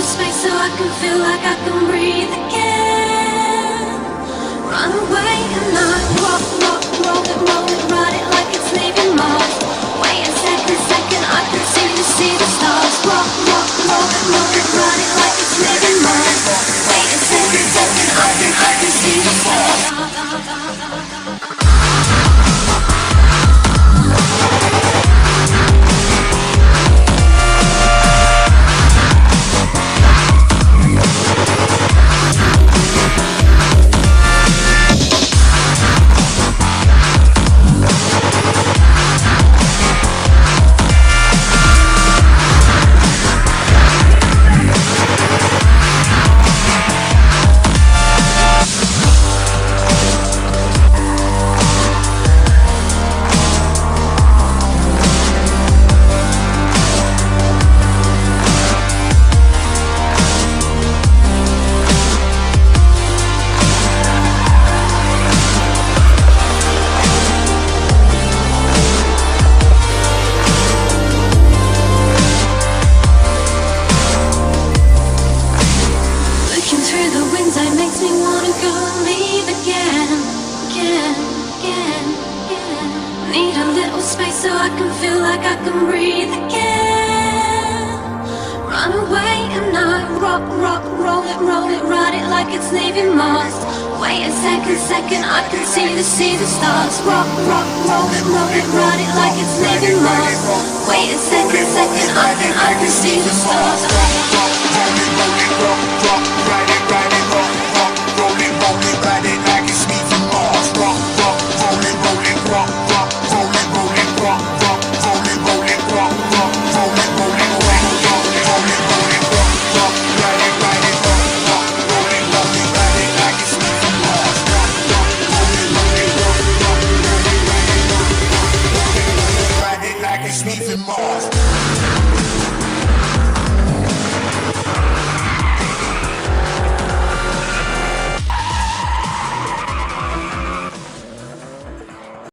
space so I can feel like I can breathe again. Run away and I rock, rock, roll it, ride it like it's leaving Mars. Wait a second, I can see the stars. Rock, rock, roll it, ride it like it's leaving Mars. Wait a second, I can see the stars. See the stars, rock, rock, roll it, ride it like it's leaving Mars. Wait a second, I can see the stars.